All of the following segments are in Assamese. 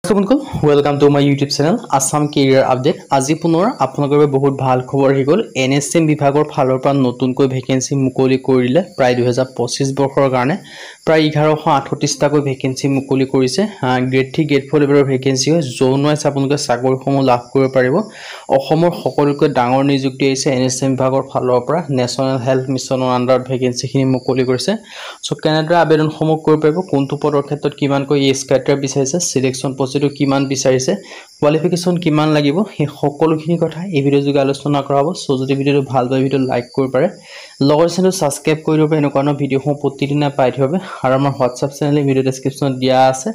Welcome to my YouTube channel Assam Career Update. আজি পুনৰ আপোনালোকৰ বহুত ভাল খবৰ হৈ গল NSM বিভাগৰ ফালৰ পৰা নতুনকৈ ভেকেন্সি মুকলি কৰিলে প্ৰায় 2025 বৰ্ষৰ কাৰণে প্ৰায় 1138 টাকৈ ভেকেন্সি মুকলি কৰিছে গ্ৰেড 3 গ্ৰেড 4 লেভেলৰ ভেকেন্সি হয় জোন ওয়াইজ আপোনালোকে চাকৰিসমূহ লাভ কৰিব পাৰিব অসমৰ সকলোতকৈ ডাঙৰ নিযুক্তি হৈছে NSM বিভাগৰ ফালৰ পৰা নেশ্যনেল হেল্থ মিছনৰ আন্ডাৰত ভেকেন্সিখিনি মুকলি কৰিছে সো কেনেদৰে আবেদনসমূহ কৰিব পাৰিব কোনটো পদৰ ক্ষেত্ৰত কিমানকৈ এজ ক্ৰাইটেৰিয়া বিচাৰিছে সিলেকশন প্ৰসিডিউৰ কিমান বিচাৰিছে কোৱালিফিকেশন কিমান লাগিব এই সকলোখিনি কথা এই ভিডিও যোগে আলোচনা কৰা হ'ব সো যদি ভিডিওটো ভাল পায় ভিডিও লাইক কৰিব পাৰে লগৰ চেনেল সাবস্ক্ৰাইব কৰি দিব এনেকুৱা ভিডিওসমূহ প্ৰতিদিনে পাই থাকিব আৰু আমাৰ WhatsApp চেনেলে ভিডিও ডেসক্ৰিপচনত দিয়া আছে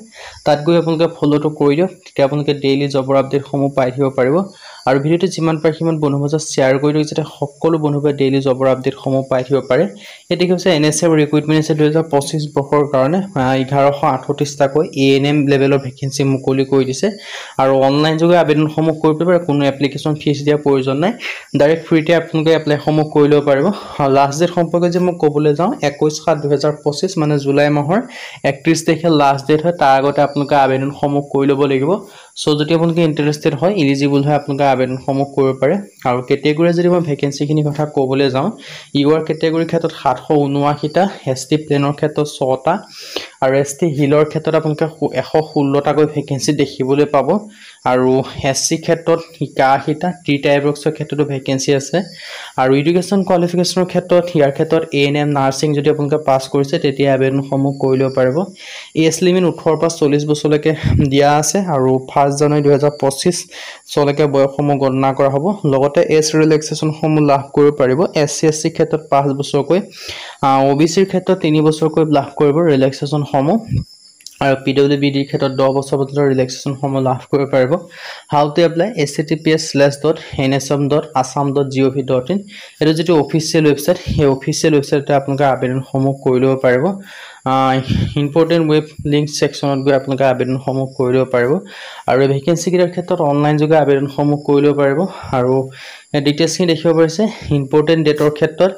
তাত গৈ আপোনালোকে ফলোটো কৰি দিয়ক তেতিয়া আপোনালোকে ডেইলি জবৰ আপডেটসমূহ পাই থাকিব পাৰিব আৰু ভিডিওটো যিমান পাৰে সিমান বন্ধুৰ মাজত শেয়াৰ কৰি দিয়ক যাতে সকলো বন্ধুৱে ডেইলি জবৰ আপডেটসমূহ পাই থাকিব পাৰে এটি হৈছে NSM ৰিক্ৰুটমেন্ট আছে 2025 বৰ্ষৰ কাৰণে 1138 টাকৈ ANM লেভেলৰ ভেকেন্সি মুকলি কৰি দিছে আৰু অনলাইন যোগে আবেদনসমূহ কৰিব পাৰে কোনো এপ্লিকেশন ফিজ দিয়া প্ৰয়োজন নাই ডাইৰেক্ট ফ্ৰীতে আপোনালোকে এপ্লাইসমূহ কৰি লব পাৰিব লাষ্ট ডেট সম্পৰ্কে যে মই ক'বলৈ যাওঁ 21/7/2025 মানে জুলাই মাহৰ 31 তাৰিখে লাষ্ট ডেট হয় তাৰ আগতে আপোনালোকে আবেদনসমূহ কৰি ল'ব লাগিব সো যদি আপোনালোকে ইন্টাৰেস্টেড হয় এলিজিবল হয় আপোনালোকে আবেদনসমূহ কৰিব পাৰে আৰু কেটেগৰী যদি মই ভেকেন্সিখিনি কথা ক'বলৈ যাওঁ ইউআৰ কেটেগৰী ক্ষেত্ৰত 779 টা এসটি প্লেনৰ ক্ষেত্ৰত 6 টা আৰু এসটি হিলৰ ক্ষেত্ৰত আপোনালোকে 116 টাকৈ ভেকেন্সি দেখিবলৈ পাব আৰু এসসি ক্ষেত্ৰত 81 টা টি টাইপ বক্সৰ ক্ষেত্ৰতো ভেকেন্সি আছে আৰু এডুকেশন কোৱালিফিকেশনৰ ক্ষেত্ৰত ইয়াৰ ক্ষেত্ৰত ANM নাৰ্সিং যদি আপোনালোকে পাস কৰিছে তেতিয়া আবেদনসমূহ কৰি ল'ব পাৰিব এজ লিমিট 18 পৰা 40 বছৰলৈকে দিয়া আছে আৰু 1 জানুৱাৰী 2025 চলৈকে বয়সসমূহ গণনা কৰা হ'ব লগতে এজ ৰিলেক্সেশন সমূহ লাভ কৰিব পাৰিব SC SC ক্ষেত্ৰত 5 বছৰকৈ OBC ৰ ক্ষেত্ৰত 3 বছৰকৈ লাভ কৰিব ৰিলেক্সেশন সমূহ আৰু PWBD ক্ষেত্ৰত 10 বছৰ পৰ্যন্ত ৰিলেক্সেশন সমূহ লাভ কৰিব পাৰিব হাউ টু এপ্লাই https://nsm.assam.gov.in এটো যেটো অফিচিয়েল ওয়েবসাইট এই অফিচিয়েল ওয়েবসাইটতে আপোনালোকে আবেদনসমূহ কৰি ল'ব পাৰিব ইম্পৰ্টেন্ট ৱেব লিংক সেকশনত গৈ আপোনালোকে আবেদনসমূহ কৰি ল'ব পাৰিব আৰু ভেকেন্সি কিটাৰ ক্ষেত্ৰত অনলাইন যোগে আবেদনসমূহ কৰি ল'ব পাৰিব আৰু ডিটেইলছখিনি দেখিব পাৰিছে ইম্পৰ্টেন্ট ডেটৰ ক্ষেত্ৰত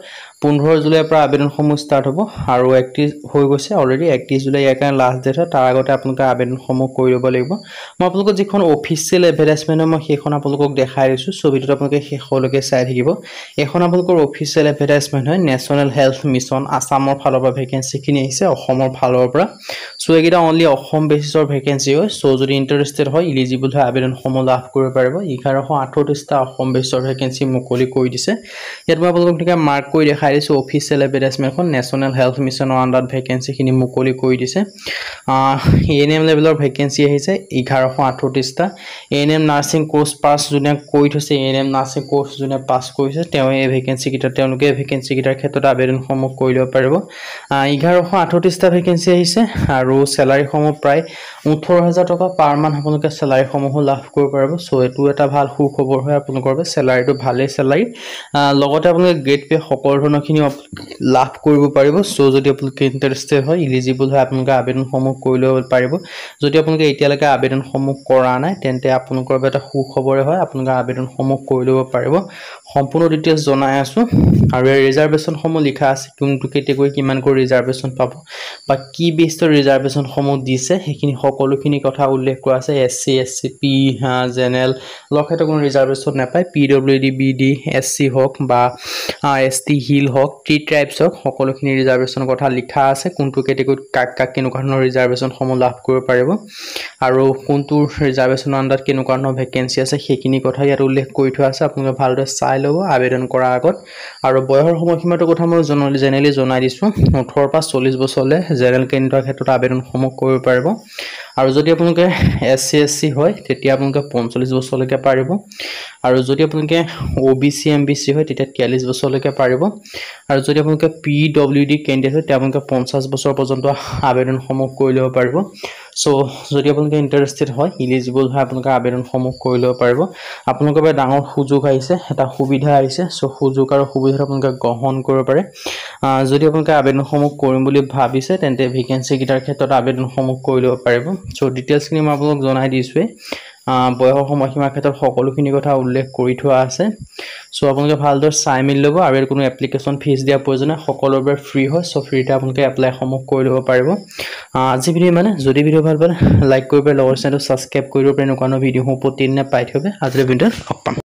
15 জুলাইৰ পৰা আবেদনসমূহ স্টাৰ্ট হ'ব আৰু 31 হৈ গৈছে অলৰেডি 31 জুলাই ইয়াৰ কাৰণে লাষ্ট ডেট হয় তাৰ আগতে আপোনালোকে আবেদনসমূহ কৰি ল'ব লাগিব মই আপোনালোকক যিখন অফিচিয়েল এডভাৰটাইজমেন্ট মই সেইখন আপোনালোকক দেখাই দিছো সো ভিডিওটো আপোনালোকে শেষলৈকে চাই থাকিব এখন আপোনালোকৰ অফিচিয়েল এডভাৰটাইজমেন্ট হয় নেশ্যনেল হেল্থ মিছন আসামৰ ফালৰ পৰা ভেকেন্সিখিনি আহিছে অসমৰ ফালৰ পৰা সো এগিটা অনলি অসম বেসিছৰ ভেকেন্সি হয় সো যদি ইন্টাৰেস্টেড হয় এলিজিবল হয় আবেদনসমূহ লাভ কৰিব পাৰিব 1138 টা অসম বেসিছৰ ভেকেন্সি মুকলি কৰি দিছে ইয়াত মই আপোনালোকক ঠিক মাৰ্ক কৰি দেখাই দিছো অফিচিয়েল এডভাৰটাইজমেন্টখন নেশ্যনেল হেল্থ মিছনৰ আন্ডাৰত ভেকেন্সিখিনি মুকলি কৰি দিছে ANM লেভেলৰ ভেকেন্সি আহিছে 1138 টা ANM নাৰ্সিং কোৰ্স পাস যোনে কৰি থৈছে ANM নাৰ্সিং কোৰ্স যোনে পাস কৰিছে তেওঁ এই ভেকেন্সি কিটা তেওঁলোকে ভেকেন্সি কিটাৰ ক্ষেত্ৰত আবেদনসমূহ কৰি ল'ব পাৰিব 1138 টা ভেকেন্সি আহিছে আৰু স্যালাৰি সমূহ প্ৰায় 18000 টকা পাৰ মান্থ আপোনালোকে স্যালাৰি সমূহ লাভ কৰিব পাৰিব সো এটো এটা ভাল সুখবৰ হয় আপোনালোকৰ বাবে স্যালাৰিটো ভালে স্যালাৰি লগতে আপোনালোকে গ্ৰেড পে সকলো ধৰণৰখিনি লাভ কৰিব পাৰিব সো যদি আপোনালোকে ইন্টাৰেস্টেড হয় এলিজিবল হয় আপোনালোকে আবেদনসমূহ কৰি ল'ব পাৰিব যদি আপোনালোকে এতিয়ালৈকে আবেদনসমূহ কৰা নাই তেন্তে আপোনালোকৰ বাবে এটা সুখবৰে হয় আপোনালোকে আবেদনসমূহ কৰি ল'ব পাৰিব সম্পূৰ্ণ ডিটেইলছ জনাই আছো আৰু ৰিজাৰ্ভেশন সমূহ লিখা আছে কোনটো কেটেগৰী কিমান কৰি ৰিজাৰ্ভেশন পাব বা কি বেষ্টৰ ৰিজাৰ্ভেশন সমূহ দিছে হেখিনি সকলোখিনি কথা উল্লেখ কৰা আছে SC SC P জেনেৰেল লক্ষেত কোনো ৰিজাৰ্ভেশন নাপায় PWD BD SC হক বা ST হিল হক টি ট্ৰাইবছ হক সকলোখিনি ৰিজাৰ্ভেশনৰ কথা লিখা আছে কোনটো কেটেগৰীত কাক কেনেকুৱা ধৰণৰ ৰিজাৰ্ভেশন সমূহ লাভ কৰিব পাৰিব আৰু কোনটো ৰিজাৰ্ভেশনৰ আন্ডাৰত কেনেকুৱা ধৰণৰ ভেকেন্সি আছে হেখিনি কথা ইয়াত উল্লেখ কৰি থোৱা আছে আপোনালোকে ভালদৰে চাই ল'ব আবেদন কৰাৰ আগত আৰু বয়সৰ সময়সীমাটোৰ কথা মই জেনেৰেলি জনাই দিছো 18 পৰা 40 বছৰলৈ জেনেৰেল কেন্দ্ৰৰ ক্ষেত্ৰত আবেদনসমূহ কৰিব পাৰিব আৰু যদি আপোনালোকে SC SC হয় তেতিয়া আপোনালোকে 45 বছৰলৈকে পাৰিব আৰু যদি আপোনালোকে OBC MBC হয় তেতিয়া 43 বছৰলৈকে পাৰিব আৰু যদি আপোনালোকে PWD কেন্দ্ৰ হয় তেতিয়া আপোনালোকে 50 বছৰ পৰ্যন্ত আবেদনসমূহ কৰি ল'ব পাৰিব সো যদি আপোনালোকে ইন্টাৰেস্টেড হয় এলিজিবল হয় আপোনালোকে আবেদনসমূহ কৰি ল'ব পাৰিব আপোনালোকৰ বাবে ডাঙৰ সুযোগ আহিছে এটা সুবিধা আহিছে সো সুযোগ আৰু সুবিধা আপোনালোকে গ্ৰহণ কৰিব পাৰে যদি আপোনালোকে আবেদনসমূহ কৰিম বুলি ভাবিছে তেন্তে ভেকেন্সি কিটাৰ ক্ষেত্ৰত আবেদনসমূহ কৰি ল'ব পাৰিব সো ডিটেইলছখিনি মই আপোনালোকক জনাই দিছোৱে বয়সৰ সময়সীমাৰ ক্ষেত্ৰত সকলোখিনি কথা উল্লেখ কৰি থোৱা আছে সো আপোনালোকে ভালদৰে চাই মেলি ল'ব আৰু এৰ কোনো এপ্লিকেশ্যন ফিজ দিয়া প্ৰয়োজন নাই সকলোৰে ফ্ৰী হয় সো ফ্ৰীতে আপোনালোকে এপ্লাই সমূহ কৰি ল'ব পাৰিব আজি ভিডিও মানে যদি ভিডিও ভাল পালে লাইক কৰিব লগৰ চেনেলটো সাবস্ক্ৰাইব কৰিব পাৰে এনেকুৱা ভিডিওসমূহ প্ৰতিদিনে পাই থাকিব আজিৰ ভিডিওত লগ পাম